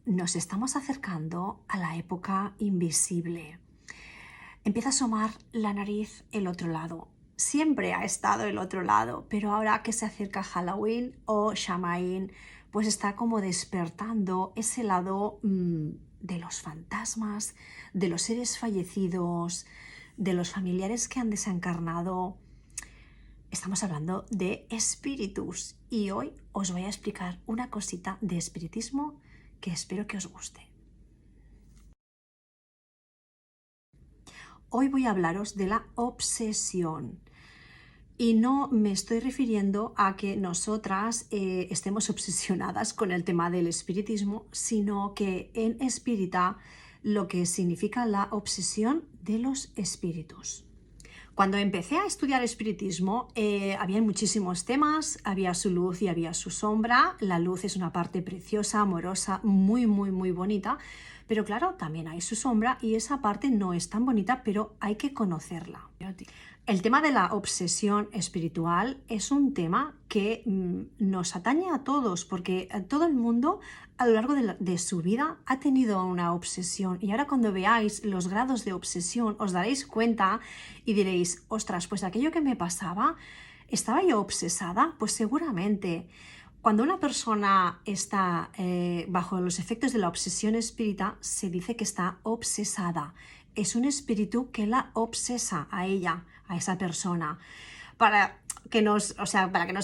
nos estamos acercando a la época invisible. Empieza a asomar la nariz el otro lado. Siempre ha estado el otro lado, pero ahora que se acerca Halloween o Samhain, pues está como despertando ese lado de los fantasmas, de los seres fallecidos, de los familiares que han desencarnado. Estamos hablando de espíritus y hoy os voy a explicar una cosita de espiritismo que espero que os guste. Hoy voy a hablaros de la obsesión. Y no me estoy refiriendo a que nosotras estemos obsesionadas con el tema del espiritismo, sino que en espírita lo que significa la obsesión de los espíritus. Cuando empecé a estudiar espiritismo, había muchísimos temas, había su luz y había su sombra. La luz es una parte preciosa, amorosa, muy, muy, muy bonita, pero claro, también hay su sombra y esa parte no es tan bonita, pero hay que conocerla. El tema de la obsesión espiritual es un tema que nos atañe a todos, porque todo el mundo a lo largo de su vida ha tenido una obsesión, y ahora cuando veáis los grados de obsesión os daréis cuenta y diréis, ostras, pues aquello que me pasaba, ¿estaba yo obsesada? Pues seguramente. Cuando una persona está bajo los efectos de la obsesión espírita, se dice que está obsesada. Es un espíritu que la obsesa a ella, a esa persona. Para que nos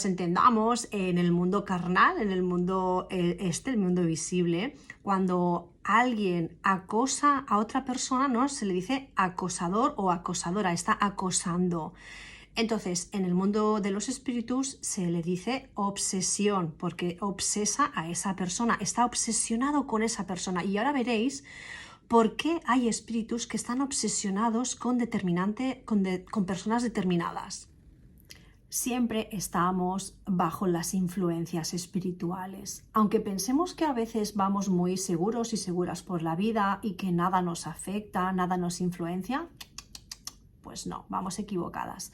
entendamos, en el mundo carnal, en el mundo el mundo visible, cuando alguien acosa a otra persona, ¿no? Se le dice acosador o acosadora, está acosando. Entonces, en el mundo de los espíritus se le dice obsesión, porque obsesa a esa persona, está obsesionado con esa persona. Y ahora veréis por qué hay espíritus que están obsesionados con personas determinadas. Siempre estamos bajo las influencias espirituales. Aunque pensemos que a veces vamos muy seguros y seguras por la vida y que nada nos afecta, nada nos influencia, pues no, vamos equivocadas.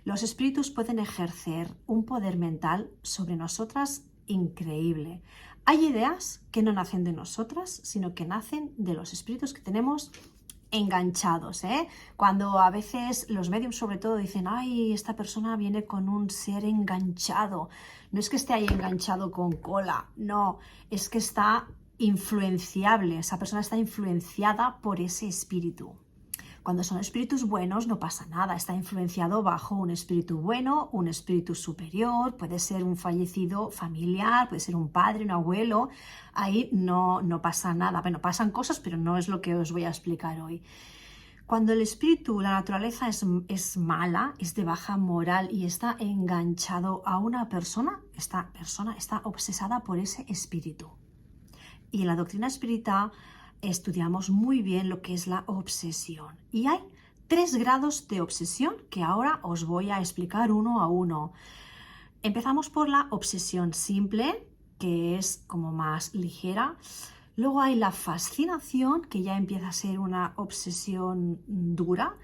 Los espíritus pueden ejercer un poder mental sobre nosotras increíble. Hay ideas que no nacen de nosotras, sino que nacen de los espíritus que tenemos enganchados, ¿eh? Cuando a veces los mediums sobre todo dicen, ay, esta persona viene con un ser enganchado. No es que esté ahí enganchado con cola, no, es que está influenciable, esa persona está influenciada por ese espíritu. Cuando son espíritus buenos no pasa nada, está influenciado bajo un espíritu bueno, un espíritu superior, puede ser un fallecido familiar, puede ser un padre, un abuelo, ahí no pasa nada. Bueno, pasan cosas, pero no es lo que os voy a explicar hoy. Cuando el espíritu, la naturaleza es mala, es de baja moral y está enganchado a una persona, esta persona está obsesada por ese espíritu. Y en la doctrina espírita estudiamos muy bien lo que es la obsesión. Y hay 3 grados de obsesión que ahora os voy a explicar uno a uno. Empezamos por la obsesión simple, que es como más ligera. Luego hay la fascinación, que ya empieza a ser una obsesión dura.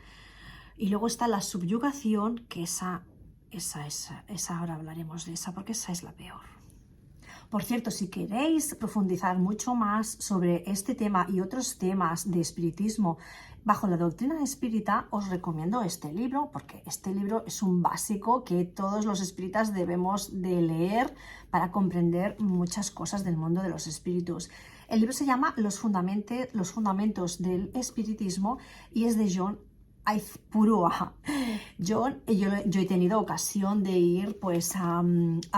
Y luego está la subyugación, que esa ahora hablaremos de esa, porque esa es la peor. Por cierto, si queréis profundizar mucho más sobre este tema y otros temas de espiritismo bajo la doctrina espírita, os recomiendo este libro, porque este libro es un básico que todos los espíritas debemos de leer para comprender muchas cosas del mundo de los espíritus. El libro se llama Los fundamentos del espiritismo y es de John Aizpurua. Yo he tenido ocasión de ir pues a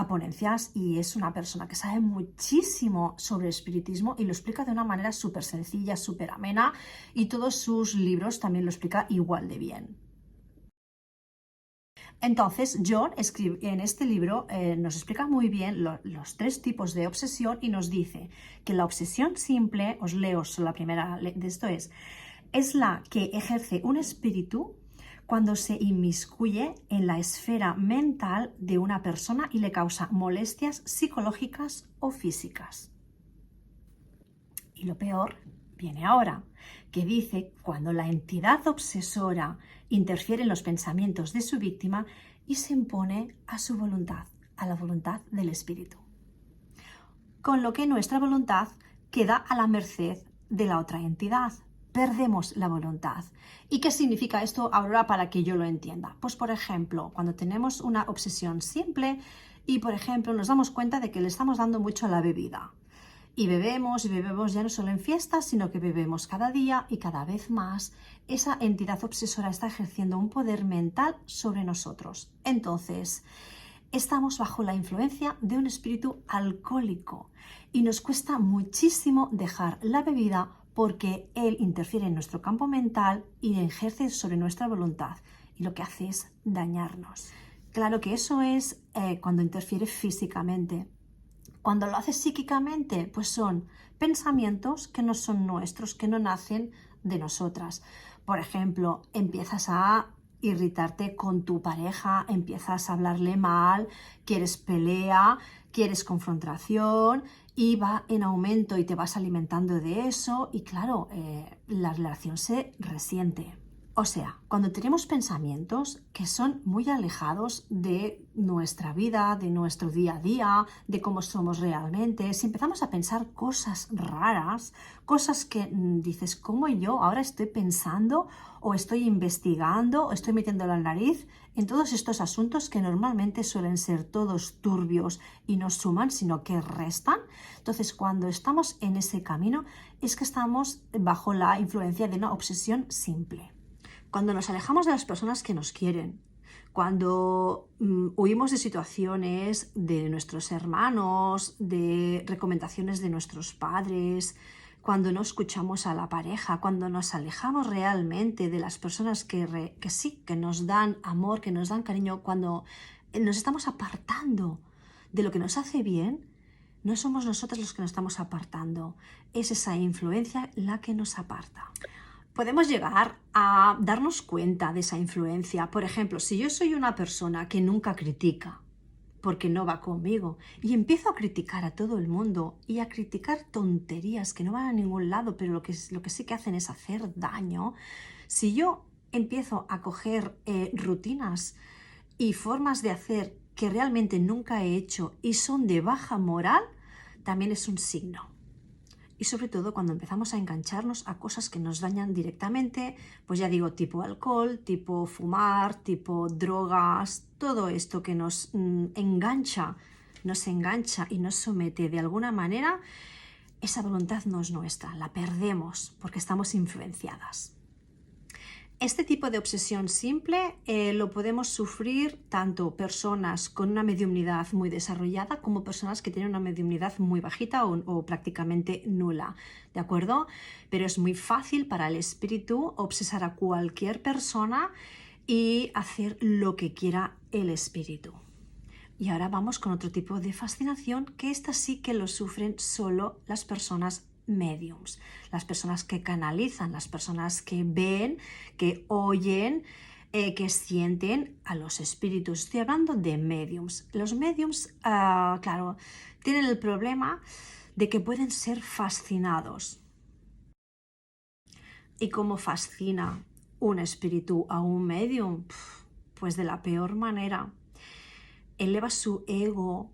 ponencias y es una persona que sabe muchísimo sobre espiritismo y lo explica de una manera súper sencilla, súper amena, y todos sus libros también lo explica igual de bien. Entonces, John en este libro nos explica muy bien los 3 tipos de obsesión y nos dice que la obsesión simple, os leo la primera de esto, es la que ejerce un espíritu cuando se inmiscuye en la esfera mental de una persona y le causa molestias psicológicas o físicas. Y lo peor viene ahora, que dice cuando la entidad obsesora interfiere en los pensamientos de su víctima y se impone a su voluntad, a la voluntad del espíritu. Con lo que nuestra voluntad queda a la merced de la otra entidad. Perdemos la voluntad. ¿Y qué significa esto ahora para que yo lo entienda? Pues por ejemplo, cuando tenemos una obsesión simple y por ejemplo nos damos cuenta de que le estamos dando mucho a la bebida. Y bebemos ya no solo en fiestas, sino que bebemos cada día y cada vez más. Esa entidad obsesora está ejerciendo un poder mental sobre nosotros. Entonces, estamos bajo la influencia de un espíritu alcohólico y nos cuesta muchísimo dejar la bebida porque él interfiere en nuestro campo mental y ejerce sobre nuestra voluntad y lo que hace es dañarnos. Claro que eso es cuando interfiere físicamente. Cuando lo hace psíquicamente, pues son pensamientos que no son nuestros, que no nacen de nosotras. Por ejemplo, empiezas a irritarte con tu pareja, empiezas a hablarle mal, quieres pelea, quieres confrontación y va en aumento y te vas alimentando de eso y claro, la relación se resiente. O sea, cuando tenemos pensamientos que son muy alejados de nuestra vida, de nuestro día a día, de cómo somos realmente, si empezamos a pensar cosas raras, cosas que dices, ¿cómo yo ahora estoy pensando o estoy investigando o estoy metiendo la nariz en todos estos asuntos que normalmente suelen ser todos turbios y no suman, sino que restan? Entonces, cuando estamos en ese camino, es que estamos bajo la influencia de una obsesión simple. Cuando nos alejamos de las personas que nos quieren, cuando huimos de situaciones de nuestros hermanos, de recomendaciones de nuestros padres, cuando no escuchamos a la pareja, cuando nos alejamos realmente de las personas que sí, que nos dan amor, que nos dan cariño, cuando nos estamos apartando de lo que nos hace bien, no somos nosotros los que nos estamos apartando, es esa influencia la que nos aparta. Podemos llegar a darnos cuenta de esa influencia. Por ejemplo, si yo soy una persona que nunca critica, porque no va conmigo, y empiezo a criticar a todo el mundo y a criticar tonterías que no van a ningún lado, pero lo que sí que hacen es hacer daño, si yo empiezo a coger rutinas y formas de hacer que realmente nunca he hecho y son de baja moral, también es un signo. Y sobre todo cuando empezamos a engancharnos a cosas que nos dañan directamente, pues ya digo, tipo alcohol, tipo fumar, tipo drogas, todo esto que nos engancha y nos somete de alguna manera, esa voluntad no es nuestra, la perdemos porque estamos influenciadas. Este tipo de obsesión simple lo podemos sufrir tanto personas con una mediumnidad muy desarrollada como personas que tienen una mediumnidad muy bajita o prácticamente nula, ¿de acuerdo? Pero es muy fácil para el espíritu obsesar a cualquier persona y hacer lo que quiera el espíritu. Y ahora vamos con otro tipo de fascinación, que esta sí que lo sufren solo las personas mediums, las personas que canalizan, las personas que ven, que oyen, que sienten a los espíritus. Estoy hablando de mediums. Los mediums, claro, tienen el problema de que pueden ser fascinados. ¿Y cómo fascina un espíritu a un medium? Pues de la peor manera. Eleva su ego,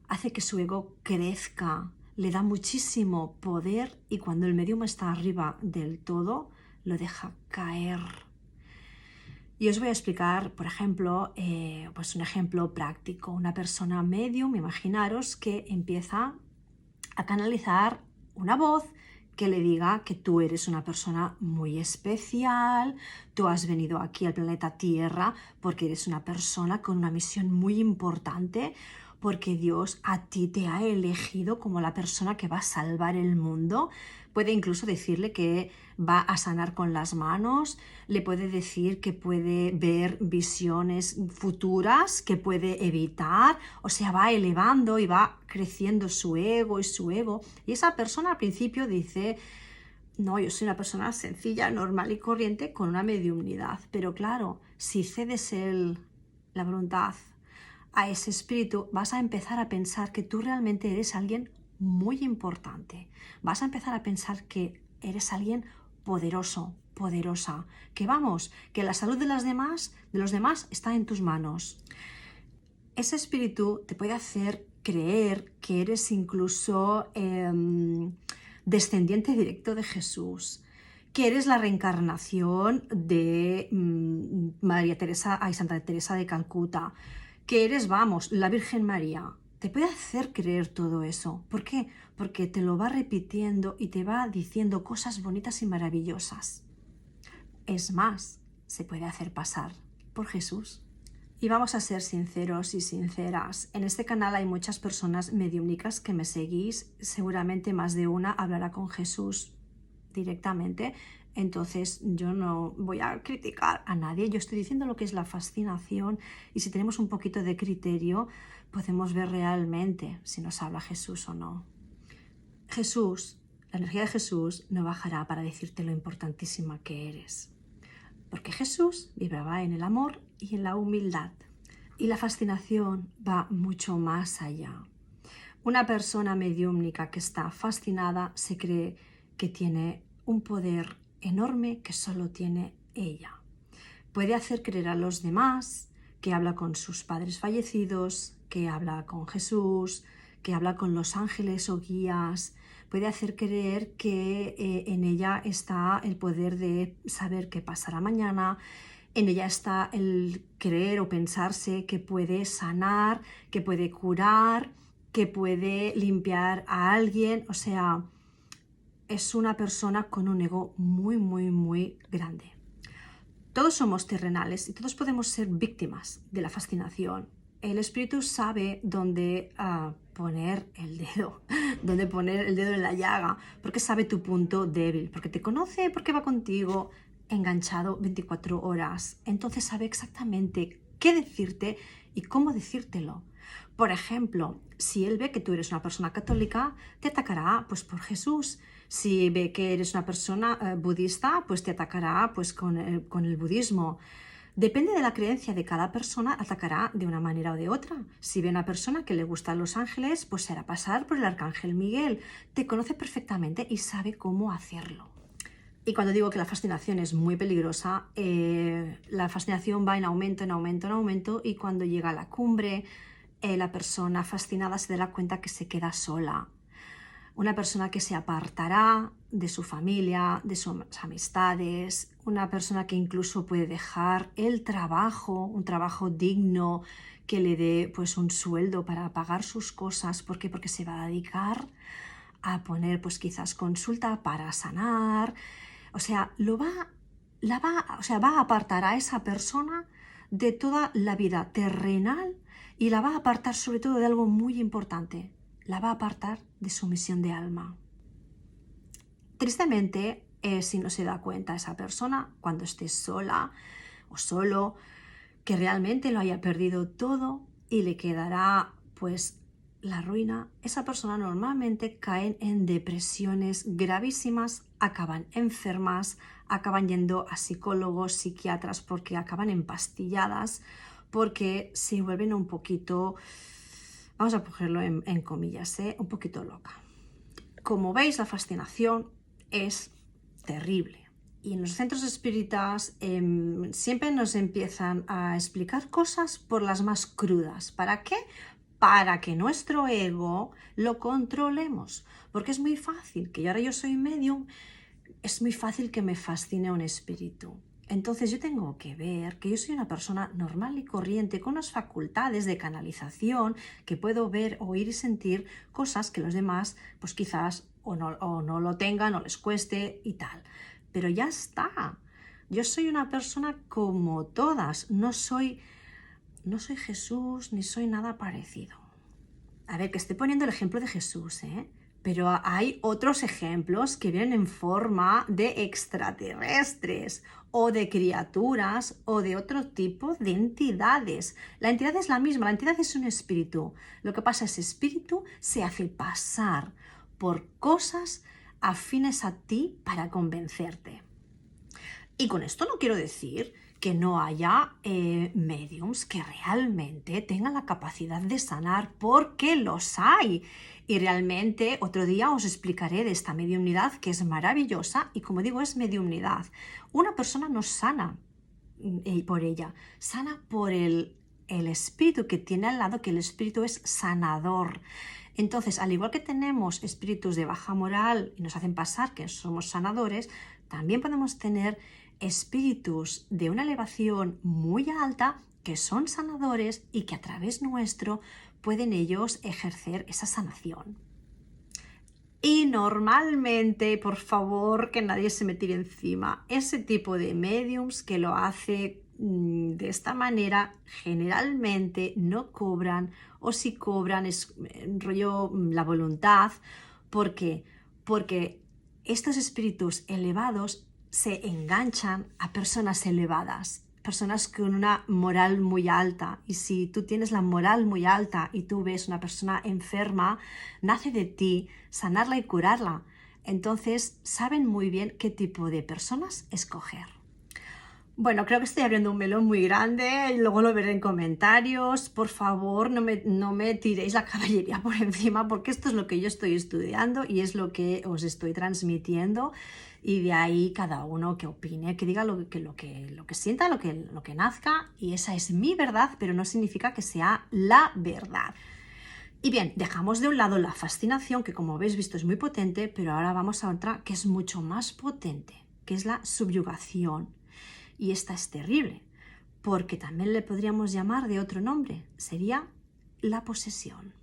hace que su ego crezca, le da muchísimo poder y cuando el medium está arriba del todo, lo deja caer. Y os voy a explicar, por ejemplo, pues un ejemplo práctico. Una persona medium, imaginaros que empieza a canalizar una voz que le diga que tú eres una persona muy especial, tú has venido aquí al planeta Tierra porque eres una persona con una misión muy importante, porque Dios a ti te ha elegido como la persona que va a salvar el mundo. Puede incluso decirle que va a sanar con las manos, le puede decir que puede ver visiones futuras, que puede evitar, o sea, va elevando y va creciendo su ego. Y esa persona al principio dice, no, yo soy una persona sencilla, normal y corriente con una mediumnidad. Pero claro, si cedes la voluntad a ese espíritu, vas a empezar a pensar que tú realmente eres alguien muy importante. Vas a empezar a pensar que eres alguien poderoso, poderosa, que vamos, que la salud de los demás está en tus manos. Ese espíritu te puede hacer creer que eres incluso descendiente directo de Jesús, que eres la reencarnación de María Teresa y Santa Teresa de Calcuta, que eres, vamos, la Virgen María. Te puede hacer creer todo eso. ¿Por qué? Porque te lo va repitiendo y te va diciendo cosas bonitas y maravillosas. Es más, se puede hacer pasar por Jesús. Y vamos a ser sinceros y sinceras. En este canal hay muchas personas mediúmnicas que me seguís. Seguramente más de una hablará con Jesús directamente. Entonces yo no voy a criticar a nadie. Yo estoy diciendo lo que es la fascinación, y si tenemos un poquito de criterio podemos ver realmente si nos habla Jesús o no. Jesús, la energía de Jesús no bajará para decirte lo importantísima que eres. Porque Jesús vibraba en el amor y en la humildad. Y la fascinación va mucho más allá. Una persona mediúmnica que está fascinada se cree que tiene un poder enorme que solo tiene ella. Puede hacer creer a los demás que habla con sus padres fallecidos, que habla con Jesús, que habla con los ángeles o guías. Puede hacer creer que en ella está el poder de saber qué pasará mañana. En ella está el creer o pensarse que puede sanar, que puede curar, que puede limpiar a alguien. O sea, es una persona con un ego muy, muy, muy grande. Todos somos terrenales y todos podemos ser víctimas de la fascinación. El espíritu sabe dónde poner el dedo, dónde poner el dedo en la llaga, porque sabe tu punto débil, porque te conoce, porque va contigo enganchado 24 horas. Entonces sabe exactamente qué decirte y cómo decírtelo. Por ejemplo, si él ve que tú eres una persona católica, te atacará pues por Jesús. Si ve que eres una persona budista, pues te atacará pues con el budismo. Depende de la creencia de cada persona, atacará de una manera o de otra. Si ve a una persona que le gustan los ángeles, pues se hará pasar por el arcángel Miguel. Te conoce perfectamente y sabe cómo hacerlo. Y cuando digo que la fascinación es muy peligrosa, la fascinación va en aumento, en aumento, en aumento, y cuando llega a la cumbre, la persona fascinada se dará cuenta que se queda sola. Una persona que se apartará de su familia, de sus amistades, una persona que incluso puede dejar el trabajo, un trabajo digno que le dé pues un sueldo para pagar sus cosas. ¿Por qué? Porque se va a dedicar a poner pues quizás consulta para sanar. O sea, va a apartar a esa persona de toda la vida terrenal y la va a apartar sobre todo de algo muy importante. La va a apartar de su misión de alma. Tristemente, si no se da cuenta esa persona cuando esté sola o solo, que realmente lo haya perdido todo y le quedará pues la ruina, esa persona normalmente caen en depresiones gravísimas, acaban enfermas, acaban yendo a psicólogos, psiquiatras, porque acaban empastilladas, porque se vuelven un poquito, vamos a ponerlo en comillas, un poquito loca. Como veis, la fascinación es terrible. Y en los centros espíritas siempre nos empiezan a explicar cosas por las más crudas. ¿Para qué? Para que nuestro ego lo controlemos. Porque es muy fácil, que ahora yo soy medium, es muy fácil que me fascine un espíritu. Entonces yo tengo que ver que yo soy una persona normal y corriente con unas facultades de canalización, que puedo ver, oír y sentir cosas que los demás pues quizás o no lo tengan o les cueste y tal. Pero ya está. Yo soy una persona como todas. No soy Jesús ni soy nada parecido. A ver, que estoy poniendo el ejemplo de Jesús, pero hay otros ejemplos que vienen en forma de extraterrestres o de criaturas o de otro tipo de entidades. La entidad es la misma, la entidad es un espíritu. Lo que pasa es que ese espíritu se hace pasar por cosas afines a ti para convencerte. Y con esto no quiero decir que no haya mediums que realmente tengan la capacidad de sanar, porque los hay. Y realmente otro día os explicaré de esta mediumnidad, que es maravillosa, y como digo, es mediumnidad. Una persona no sana por ella, sana por el el espíritu que tiene al lado, que el espíritu es sanador. Entonces, al igual que tenemos espíritus de baja moral y nos hacen pasar que somos sanadores, también podemos tener espíritus de una elevación muy alta que son sanadores y que a través nuestro pueden ellos ejercer esa sanación. Y normalmente, por favor, que nadie se me tire encima, ese tipo de mediums que lo hace de esta manera generalmente no cobran, o si cobran es rollo la voluntad. ¿Por qué? Porque estos espíritus elevados se enganchan a personas elevadas, personas con una moral muy alta, y si tú tienes la moral muy alta y tú ves una persona enferma, nace de ti sanarla y curarla. Entonces saben muy bien qué tipo de personas escoger. Bueno, creo que estoy abriendo un melón muy grande y luego lo veré en comentarios. Por favor, no me tiréis la caballería por encima, porque esto es lo que yo estoy estudiando y es lo que os estoy transmitiendo, y de ahí cada uno que opine, que diga lo que sienta, lo que nazca, y esa es mi verdad, pero no significa que sea la verdad. Y bien, dejamos de un lado la fascinación, que como habéis visto es muy potente, pero ahora vamos a otra que es mucho más potente, que es la subyugación. Y esta es terrible, porque también le podríamos llamar de otro nombre, sería la posesión.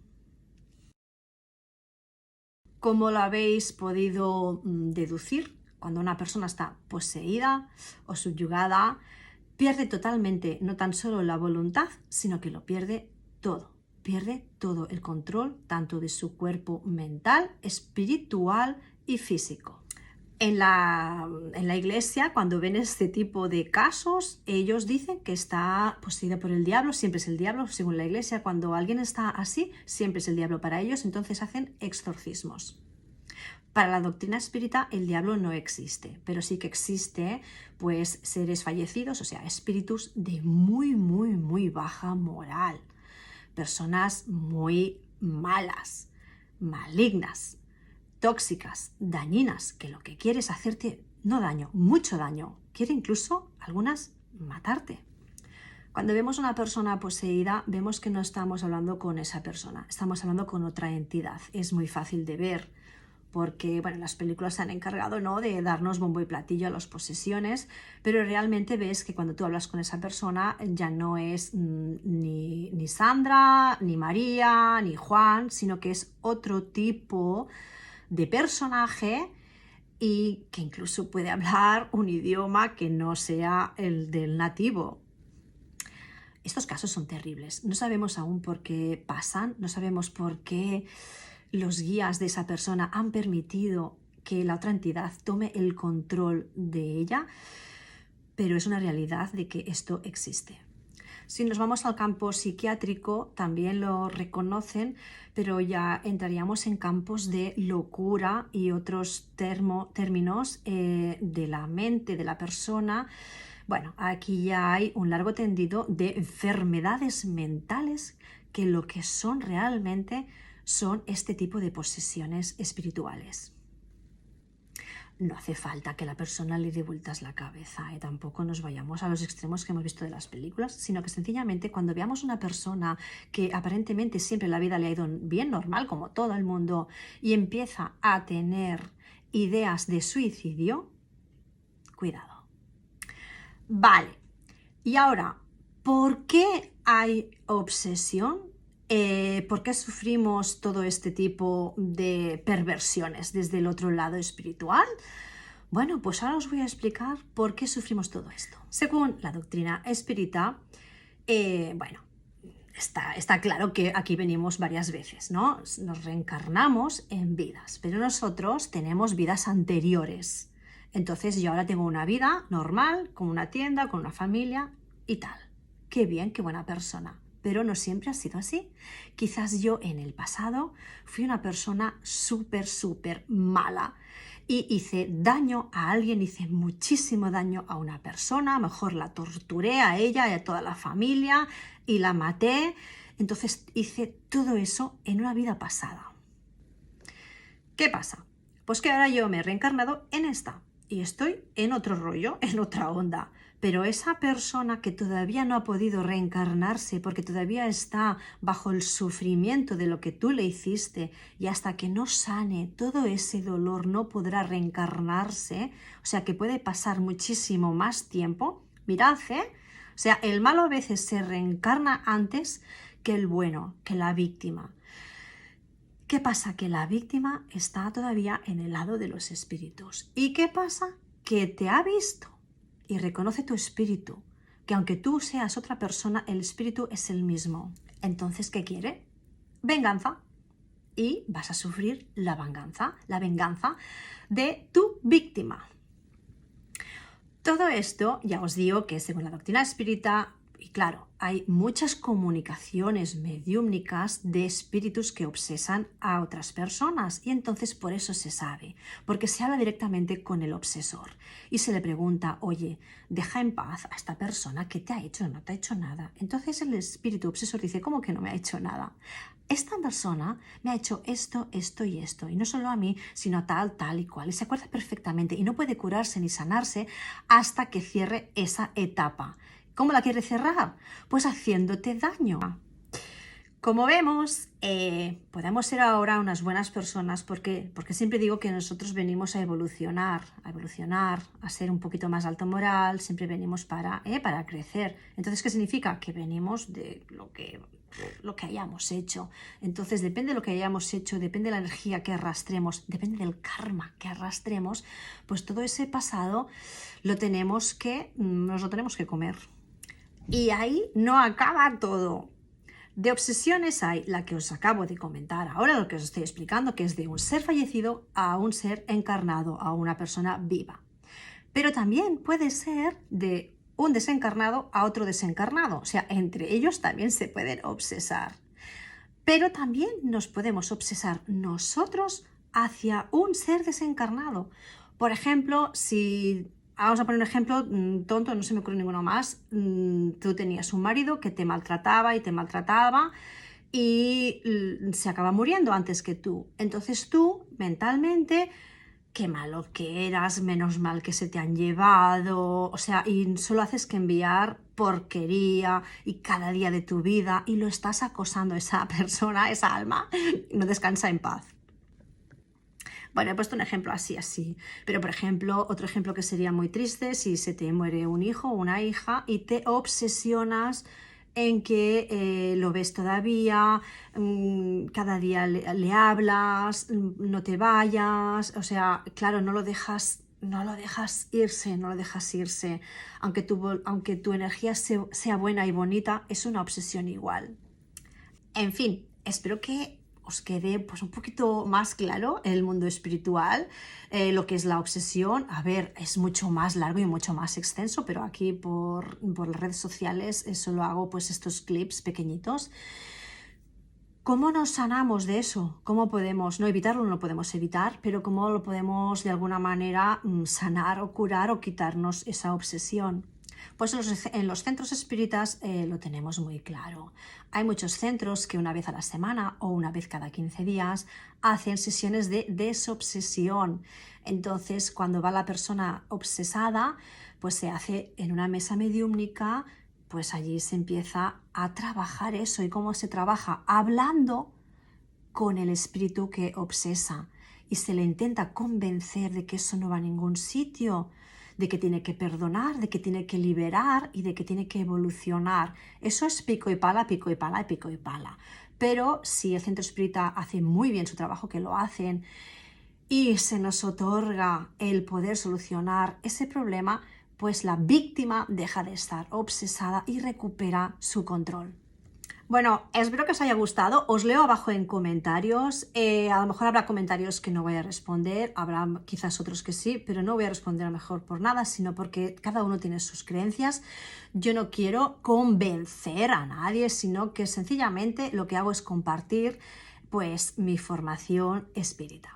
Como lo habéis podido deducir, cuando una persona está poseída o subyugada, pierde totalmente no tan solo la voluntad, sino que lo pierde todo. Pierde todo el control, tanto de su cuerpo mental, espiritual y físico. En la iglesia, cuando ven este tipo de casos, ellos dicen que está poseída por el diablo, siempre es el diablo, según la iglesia. Cuando alguien está así, siempre es el diablo para ellos, entonces hacen exorcismos. Para la doctrina espírita, el diablo no existe, pero sí que existe, pues, seres fallecidos, o sea, espíritus de muy, muy, muy baja moral, personas muy malas, malignas, tóxicas, dañinas, que lo que quiere es hacerte, no daño, mucho daño, quiere incluso algunas matarte. Cuando vemos una persona poseída, vemos que no estamos hablando con esa persona, estamos hablando con otra entidad. Es muy fácil de ver, porque bueno, las películas se han encargado, ¿no?, de darnos bombo y platillo a las posesiones, pero realmente ves que cuando tú hablas con esa persona ya no es ni Sandra, ni María, ni Juan, sino que es otro tipo de personaje, y que incluso puede hablar un idioma que no sea el del nativo. Estos casos son terribles. No sabemos aún por qué pasan, no sabemos por qué los guías de esa persona han permitido que la otra entidad tome el control de ella, pero es una realidad de que esto existe. Si nos vamos al campo psiquiátrico, también lo reconocen, pero ya entraríamos en campos de locura y otros términos de la mente de la persona. Bueno, aquí ya hay un largo tendido de enfermedades mentales que lo que son realmente son este tipo de posesiones espirituales. No hace falta que la persona le dé vueltas la cabeza, tampoco nos vayamos a los extremos que hemos visto de las películas, sino que sencillamente cuando veamos una persona que aparentemente siempre la vida le ha ido bien, normal, como todo el mundo, y empieza a tener ideas de suicidio, cuidado. Vale, y ahora, ¿por qué hay obsesión? ¿Por qué sufrimos todo este tipo de perversiones desde el otro lado espiritual? Bueno, pues ahora os voy a explicar por qué sufrimos todo esto. Según la doctrina espírita, bueno, está claro que aquí venimos varias veces, ¿no? Nos reencarnamos en vidas, pero nosotros tenemos vidas anteriores. Entonces yo ahora tengo una vida normal, con una tienda, con una familia y tal. Qué bien, qué buena persona. Pero no siempre ha sido así. Quizás yo en el pasado fui una persona súper mala y hice daño a alguien, hice muchísimo daño a una persona, a lo mejor la torturé a ella y a toda la familia y la maté. Entonces hice todo eso en una vida pasada. ¿Qué pasa? Pues que ahora yo me he reencarnado en esta. y estoy en otro rollo, en otra onda. Pero esa persona que todavía no ha podido reencarnarse porque todavía está bajo el sufrimiento de lo que tú le hiciste y hasta que no sane todo ese dolor no podrá reencarnarse, o sea que puede pasar muchísimo más tiempo. Mirad, ¿eh? O sea, el malo a veces se reencarna antes que el bueno, que la víctima. ¿Qué pasa? Que la víctima está todavía en el lado de los espíritus. ¿Y qué pasa? Que te ha visto y reconoce tu espíritu, que aunque tú seas otra persona, el espíritu es el mismo. Entonces, ¿qué quiere? Venganza. Y vas a sufrir la venganza de tu víctima. Todo esto, ya os digo que según la doctrina espírita, y claro, hay muchas comunicaciones mediúmnicas de espíritus que obsesan a otras personas y entonces por eso se sabe, porque se habla directamente con el obsesor y se le pregunta, oye, deja en paz a esta persona, ¿qué te ha hecho? No te ha hecho nada. Entonces el espíritu obsesor dice, ¿cómo que no me ha hecho nada? Esta persona me ha hecho esto, esto y esto, y no solo a mí, sino a tal, tal y cual, y se acuerda perfectamente y no puede curarse ni sanarse hasta que cierre esa etapa. ¿Cómo la quiere cerrar? Pues haciéndote daño. Como vemos, podemos ser ahora unas buenas personas porque siempre digo que nosotros venimos a evolucionar, a ser un poquito más alto moral, siempre venimos para crecer. Entonces, ¿qué significa? Que venimos de lo que hayamos hecho. Entonces, depende de lo que hayamos hecho, depende de la energía que arrastremos, depende del karma que arrastremos, pues todo ese pasado nos lo tenemos que comer. Y ahí no acaba todo. De obsesiones hay la que os acabo de comentar ahora, lo que os estoy explicando, que es de un ser fallecido a un ser encarnado, a una persona viva. Pero también puede ser de un desencarnado a otro desencarnado, o sea, entre ellos también se pueden obsesar. Pero también nos podemos obsesar nosotros hacia un ser desencarnado. Por ejemplo, si vamos a poner un ejemplo tonto, no se me ocurre ninguno más. Tú tenías un marido que te maltrataba y se acaba muriendo antes que tú. Entonces tú, mentalmente, qué malo que eras, menos mal que se te han llevado, o sea, y solo haces que enviar porquería y cada día de tu vida y lo estás acosando a esa persona, esa alma, no descansa en paz. Bueno, he puesto un ejemplo así. Pero, por ejemplo, otro ejemplo que sería muy triste, si se te muere un hijo o una hija y te obsesionas en que lo ves todavía, cada día le hablas, no te vayas, o sea, claro, no lo dejas irse. Aunque tu energía sea buena y bonita, es una obsesión igual. En fin, espero que os quede pues un poquito más claro el mundo espiritual, lo que es la obsesión. A ver, es mucho más largo y mucho más extenso, pero aquí por las redes sociales solo hago pues estos clips pequeñitos. ¿Cómo nos sanamos de eso? ¿Cómo podemos, no evitarlo, no lo podemos evitar, pero cómo lo podemos de alguna manera sanar o curar o quitarnos esa obsesión? Pues en los centros espíritas lo tenemos muy claro. Hay muchos centros que una vez a la semana o una vez cada 15 días hacen sesiones de desobsesión. Entonces, cuando va la persona obsesada, pues se hace en una mesa mediúmnica, pues allí se empieza a trabajar eso. ¿Y cómo se trabaja? Hablando con el espíritu que obsesa y se le intenta convencer de que eso no va a ningún sitio, de que tiene que perdonar, de que tiene que liberar y de que tiene que evolucionar. Eso es pico y pala, pico y pala y pico y pala. Pero si el centro espírita hace muy bien su trabajo, que lo hacen, y se nos otorga el poder solucionar ese problema, pues la víctima deja de estar obsesada y recupera su control. Bueno, espero que os haya gustado. Os leo abajo en comentarios. A lo mejor habrá comentarios que no voy a responder, habrá quizás otros que sí, pero no voy a responder a lo mejor por nada, sino porque cada uno tiene sus creencias. Yo no quiero convencer a nadie, sino que sencillamente lo que hago es compartir pues mi formación espírita.